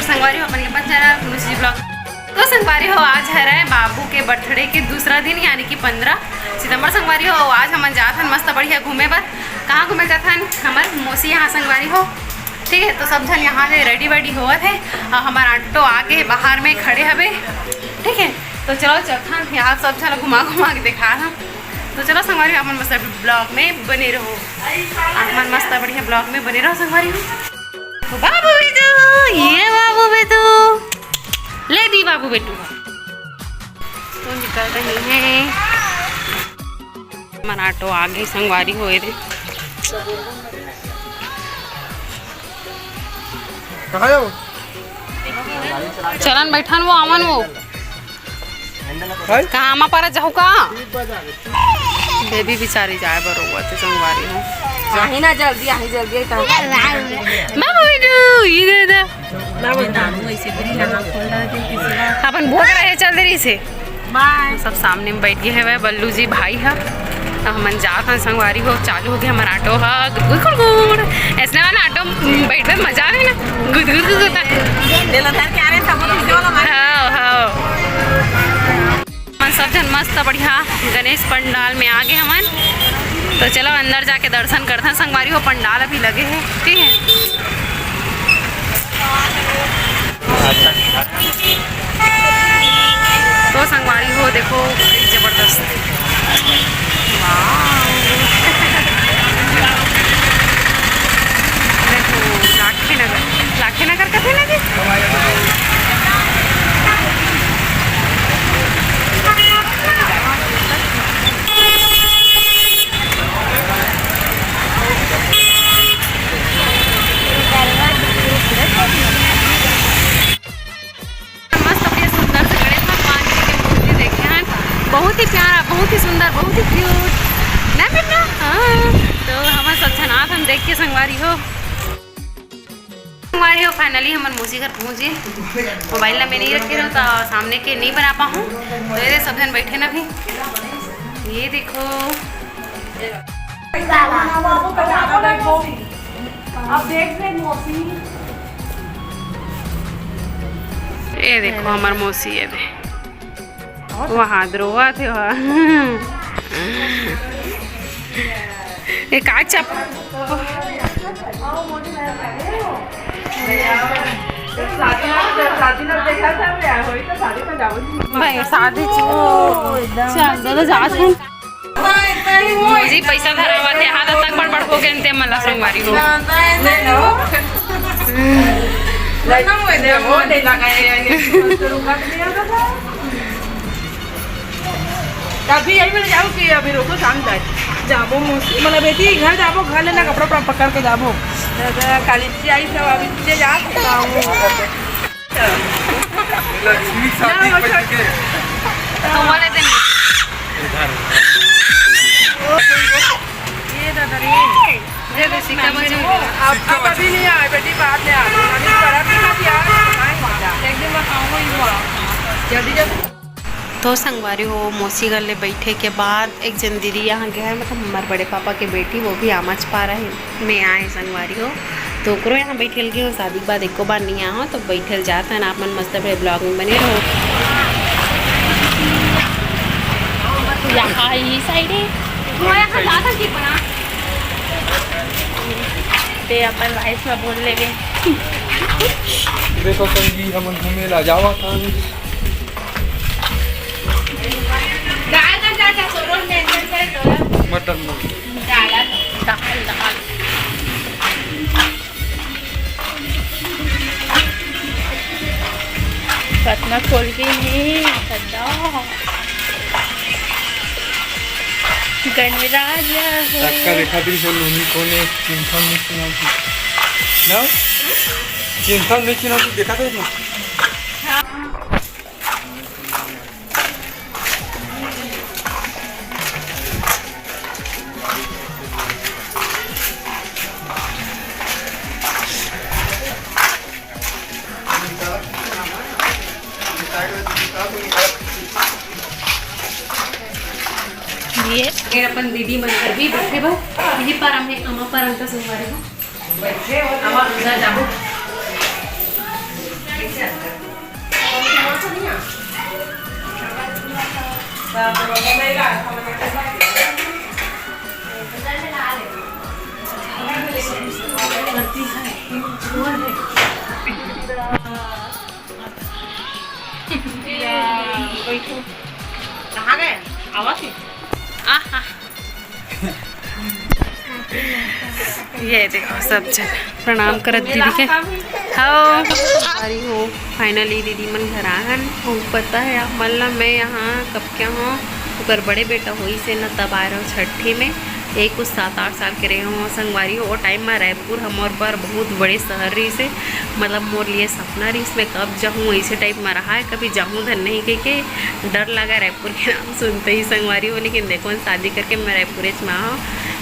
संगवारी हो अपन के पास चैनल खुनुसी ब्लॉग। तो संगवारी हो आज है रहे बाबू के बर्थडे के दूसरा दिन यानी कि 15 सितंबर। संगवारी हो आज हम जात हन मस्त बढ़िया घूमे पर। कहाँ घूमे जात हन? हमार मौसी यहाँ संगवारी हो। ठीक है, तो सब जन यहाँ से रेडी वेडी हुआ थे और हमारा ऑटो आगे बाहर में खड़े हवे। ठीक है, तो चलो चखन यहाँ सब जन घुमा घुमा के दिखा हम। तो चलो संगवारी अपन मस्त ब्लॉग में बने रहो, अपन मस्त बढ़िया ब्लॉग में बने रहो संगवारी हो। बाबू बेटू, ये बाबू बेटू ले दी बाबू बेटू तो निकल रही हैं। हमारा ऑटो आगे संगवारी हुए थे। चलन बैठन वो आवन वो कहाँ आमा पर जाऊ का बेबी बेचारी जाए बरोबर थे संगवारी हो। आही ना जल्दी आही जल्दी बाबू बेटू ये दे दे अपन भोग रहे चल रही से सब सामने में बैठ गए है। बल्लू जी भाई है हम जात हैं संगवारी हो। चालू हो गया हमारा ऑटो है ऐसा वाला ऑटो बैठ में मजा आवे ना गुद गुद गुद होता है। सब जन मस्त बढ़िया गणेश पंडाल में आ गए हमन। तो चलो अंदर जाके दर्शन करते हैं संगवारी हो। पंडाल अभी लगे हैं। ठीक है, तो संगवारी हो देखो जबरदस्त देखो लाखे नगर कथे लगे। बहुत ही प्यारा, बहुत ही सुंदर, बहुत ही क्यूट ना बेटा। हाँ, तो हमारे सब छनाथ हम देख के संगवारी हो फाइनली हमारे मौसी घर पहुँच गए। मोबाइल में नहीं रखे रहो तो सामने के नहीं बना पाऊँ। तो ये सब जन बैठे ना भी ये देखो ये देखो हमारे मौसी ये दे वहाँ द्रोवा थे एक चप भाई शादी जी पैसा धरा थे हाथ तक बड़ हो गए मला संगवारी हो। अभी यही मिल जाओ कि अभी रोको शाम जाए जाबो मतलब बेटी घर जाबो घर लेना कपड़ा उपड़ा पकड़ के जाबो काली जी आई सब अभी से जा ये दादा अब अभी नहीं आए बेटी बाद में जल्दी जल्दी। तो संगवारी हो मौसी गले बैठे के बाद एक जन दीदी यहाँ गया है मतलब हमारे बड़े पापा के बेटी वो भी आमच पा रहे में आए संगवारी हो। तो ओकरो यहाँ बैठल गए हो। शादी के बाद एको बार नहीं आ हो तो बैठल जाता है ना अपन मस्त ब्लॉग में बने रहो। यहाँ ये साइड है अपन वाइस में बोल लेंगे। देखो संगी हम घूमे ला जावा था मटन पतना खोल के नहीं गणराज टक्का देखा दी से लोनी कोने चिंता नहीं सुना ना चिंता नहीं सुना देखा दे ना ये अपन दीदी मंदिर भी बैठे बा यही पर हमें अमा पर अंत संगवारी हो बैठे और अमा अंदर जाबो कहाँ गए आवाज आहा ये देखो सब जन प्रणाम करत दीदी के हाँ अरे हो फाइनली दीदी मन घर आगन हो पता है आप मल्ला मैं यहाँ कब क्या हूँ ओकर बड़े बेटा होई से न तब आए रहो छठी में एक कुछ 7-8 साल के रहे हो संगवारी हो वो टाइम में रायपुर हमारे पर बहुत बड़े शहर रही से मतलब मोर लिए सपना रही इसमें कब जाऊँ ऐसे टाइप में रहा है कभी जाऊँ धन नहीं कह के डर लगा रायपुर के नाम सुनते ही संगवारी हो लेकिन देखो शादी करके मैं रायपुर में आऊँ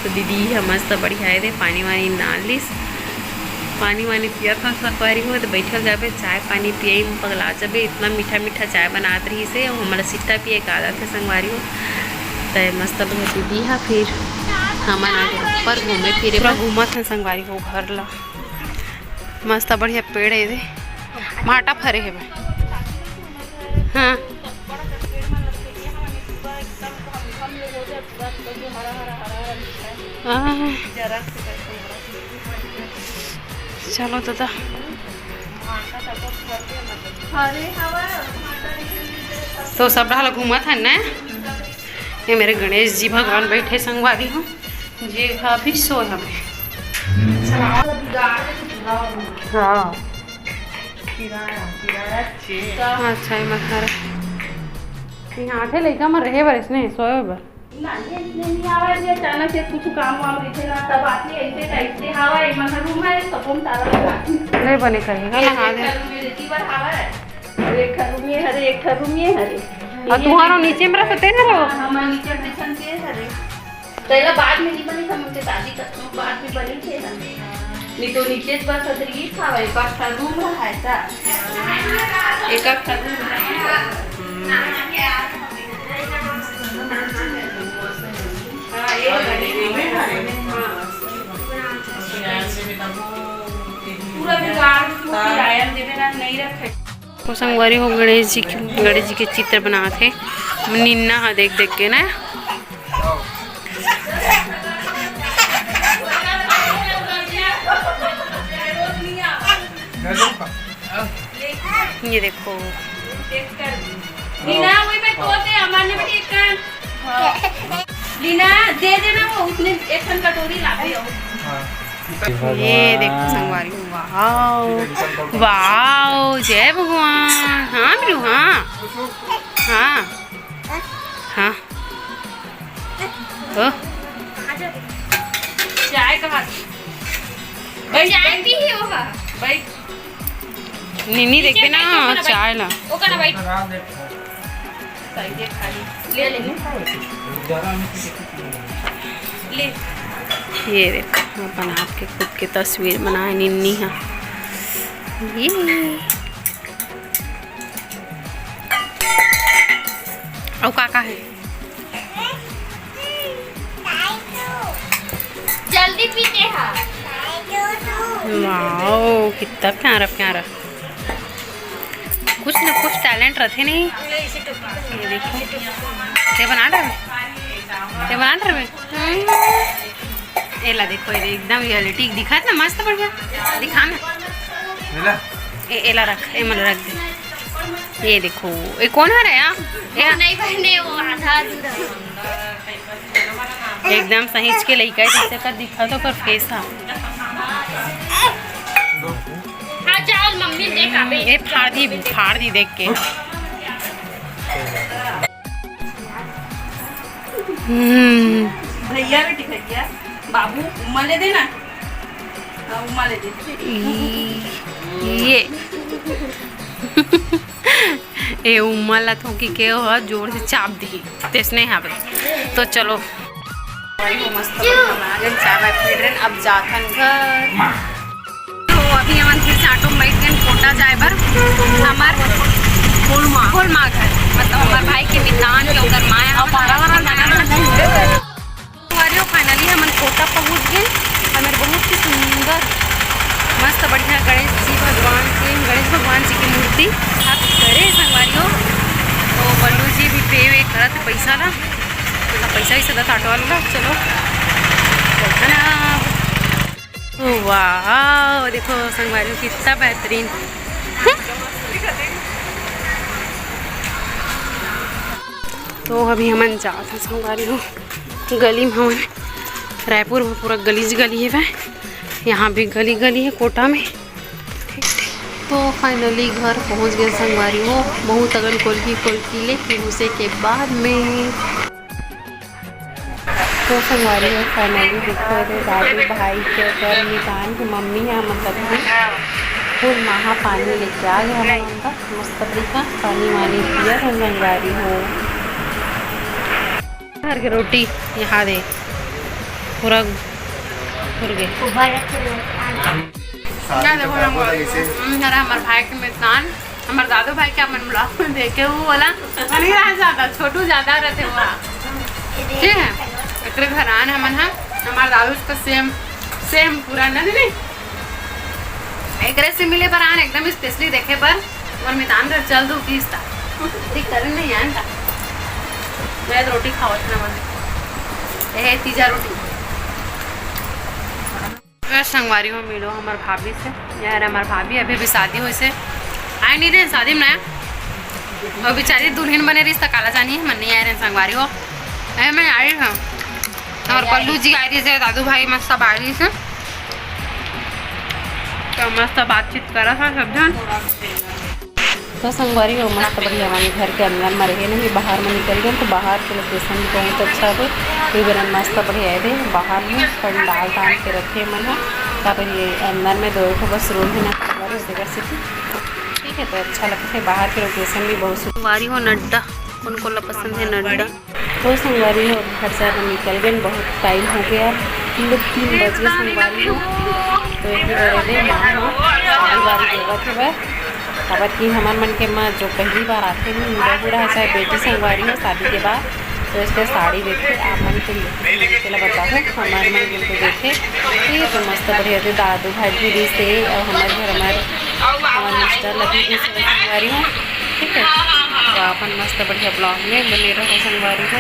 तो दीदी हम मस्त बढ़िया आए थे पानी वानी नाल लिस पानी वानी पिया था संगवारी हो तो बैठल जाबे चाय पानी पिए पगला जाबे इतना मीठा मीठा चाय बनात रही से हमारा सिट्टा पिए का आदत है संगवारी हो तो मस्त दीदी है फिर हमन आगे ऊपर घूमे फिरे पूरा घूमत है संगवारी हो घर ला मस्त बढ़िया पेड़ है माटा फरे है हाँ चलो दादा तो सब रहा घूमत है ना ये मेरे गणेश जी भगवान बैठे संगवारी हूँ जी अभी सोए हमें हाँ अच्छा है मत यहाँ आठे लड़का में रहे बर इसने सोए बर अचानक से कुछ काम वाम रहे ना तब आते ऐसे टाइप से हवा है मतलब रूम है सपोम ताला नहीं बने करेगा लगा दे एक रूम ये हरे एक रूम ये हरे और तुम्हारा नीचे में रखते ना रहो हमारे नीचे टेंशन से हरे पहले बाद में नहीं बनी हम उनके शादी करते हैं बाद में बनी थे ना नहीं तो नीचे बस अदरी था भाई पास का रूम रहा है सा एक का रूम पूरा बिगाड़ किराया देवे ना नहीं रखे तो संगवारी हो गणेश जी के चित्र बना थे निन्ना हाँ देख देख के ना ये देखो लीना वही पे तोते हमारे बेटी एक का लीना दे देना वो उसने एक खन कटोरी ला दे ये देखो संगवारी वाओ वाओ जय भगवान हाँ बिरू हाँ हाँ हाँ तो चाय कहाँ भाई चाय भी ही होगा भाई निन्नी देखते ना चाय ला वो करना भाई ले ले ले ये देखो बना के खुद की तस्वीर बनाए निन्नी है ये और काका है जल्दी पीते हैं वाओ कितना प्यारा प्यारा कुछ ना कुछ टैलेंट रहते नहीं ये देखो ते बना रहे एला देखो ये एकदम रियलिटी दिखा ना मस्त बढ़िया दिखा ना एला रख ए मन रख दे ये देखो ये कौन है रे यार नहीं पहने वो आधा एकदम सहीच के लइका जैसे का दिखा तो पर फेस था हाँ चावल मम्मी देखा बे ये फाड़ दी देख के भैया बेटी भैया बाबू उम्मा ले देना हाँ उम्मा ले दे ये उम्मा थोकी के हो जोर से चाप दी तेस नहीं हावे तो चलो मस्त चाय पी रहे अब जाथन घर तो अभी हम फिर ऑटो में बैठ गए कोटा जाए पर हमार फुलमा घर मतलब हमारे भाई के मितान के उधर माया फाइनली हम कोटा पहुँच गए हमारे बहुत ही सुंदर मस्त बढ़िया गणेश भगवान जी की मूर्ति आप करे संगवारियों तो बल्लू जी भी पे वे करत पैसा ला तो पैसा ही सदा ऑटो वाला चलो वाह देखो संगवारी कितना बेहतरीन। तो अभी हमन जात हैं संगवारी हो गली में। हमन रायपुर में पूरा गलीज गली है वह, यहाँ भी गली गली है कोटा में। ठीक तो फाइनली घर पहुँच गए संगवारी हो। बहुत अगल कोल्की ले फिर उसे के बाद में तो संगवारी हो फाइनली देखो दादी भाई के घर निकान की मम्मी है मतलब कि फुल महा पानी लेके आ गया हमारा उनका मस्त तरीका पानी वानी पिया है संगवारी हो। घर की रोटी यहाँ दे पूरा खुर गए। हमारे भाई के मेहमान हमारे दादू भाई के मन ब्लॉग में देखे वो वाला नहीं रह जाता छोटू ज्यादा रहते वहाँ। ठीक है इतने घर आने हमन हाँ हमारे दादू का सेम पूरा नहीं एक से मिले पर आने एकदम स्पेशली देखे पर और मितान घर चल दो पीस था ठीक कर नहीं आन था मैं रोटी खाओ था मन ये तीजा रोटी संगवारी हो मिलो हमारे भाभी से यार। हमारे भाभी अभी भी शादी हुई से आए नहीं रहे शादी में नया और बेचारी दुल्हन बने रही काला जानी है मन नहीं आए रहे संगवारी हो। मैं आ रही हूँ और पल्लू जी आ रही से दादू भाई मस्त सब आ रही से तो मस्त बातचीत करा था सब जन। तो संगवारी हो मस्त बढ़िया हमारे घर के अंदर में रहे नहीं बाहर में निकल गए तो बाहर के लोकेशन भी बहुत अच्छा है। ये बेरन मस्त बढ़िया है बाहर में पंडाल डाल के रखे मन ताकि ये अंदर में दो बस रूम है ना जगह से ठीक है। तो अच्छा लगता है बाहर के लोकेशन भी बहुत संगवारी हो नड्डा उनको पसंद है नड्डा। तो संगवारी हो घर से हम निकल गए बहुत टाइम हो गया 3 बज गए संगवारी हो। तो एक बड़े माँ हो बारी जगह थे वह खबर की हमारे मन के माँ जो पहली बार आते हैं बूढ़ा है चाहे बेटी संगवारी हो शादी के बाद तो इसके साड़ी देखे आप मन के लिए बताओ हमारे मन के देखे ठीक तो मस्त बढ़िया थे दादू भाई भी से और हमारे घर हमारे मिस्टर लगी भी संगवारी हो। ठीक है तो अपन मस्त बढ़िया ब्लॉग में बने रहो संगवारी हो।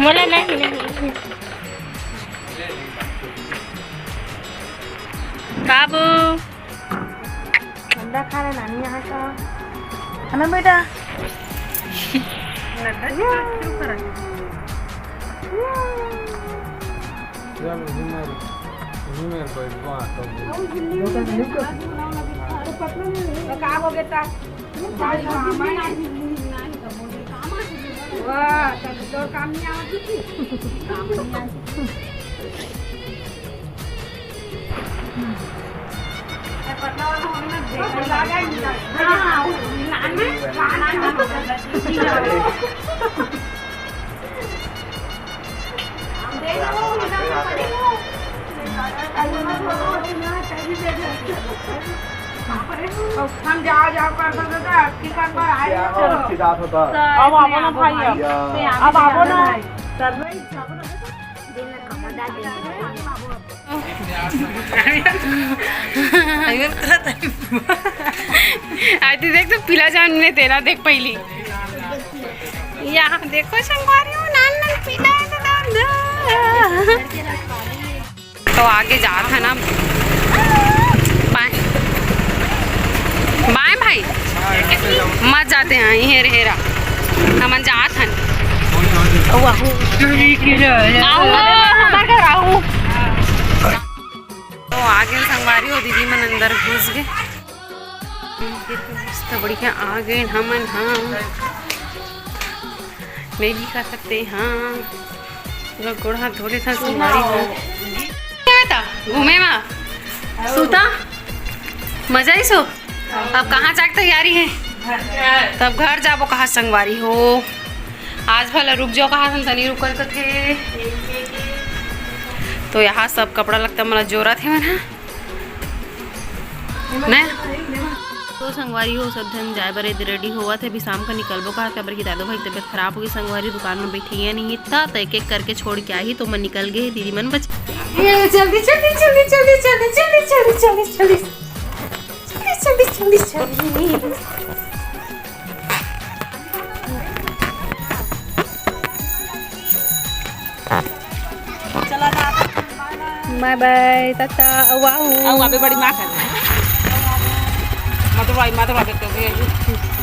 बोला नहीं बाबू ठंडा खा रहे नानी यहाँ का है ना बेटा। हम जाओ कर अब आओ ना भाई अब आओ ना आती देख तो पीला जान ने तेरा देख पहली यहाँ देखो संगवारी हो नान पीला तो आगे जा था ना बाएं भाई मत जाते हैं हेर हेरा हम जात हन तो आगे संगवारी हो दीदी मन अंदर घुस गए तो बढ़िया आ गए हमन हाँ नहीं दिखा सकते हाँ गोड़ा धोले था संगवारी हो था घूमे में सूता मजा ही सो। अब कहाँ जाके तैयारी है तब घर जाबो कहाँ संगवारी हो आज भला रुक जाओ कहाँ हम तनी रुकल तो थे तो यहाँ सब कपड़ा लगता मला जोरा थे मना न तो संगवारी हो सब धन जाए बरे रेडी हुआ थे अभी शाम का निकलबो कहा खबर की दादो भाई तबियत खराब होगी संगवारी दुकान में बैठी है नहीं था तो एक एक करके छोड़ के आई तो मैं निकल गई दीदी मन बच जल्दी जल्दी जल्दी जल्दी जल्दी जल्दी जल्दी जल्दी जल्दी जल्दी जल्दी जल्दी बाय बाय टाटा वाह अब वहाँ पे बड़ी माँ कर रहा है मतलब भाई माँ तो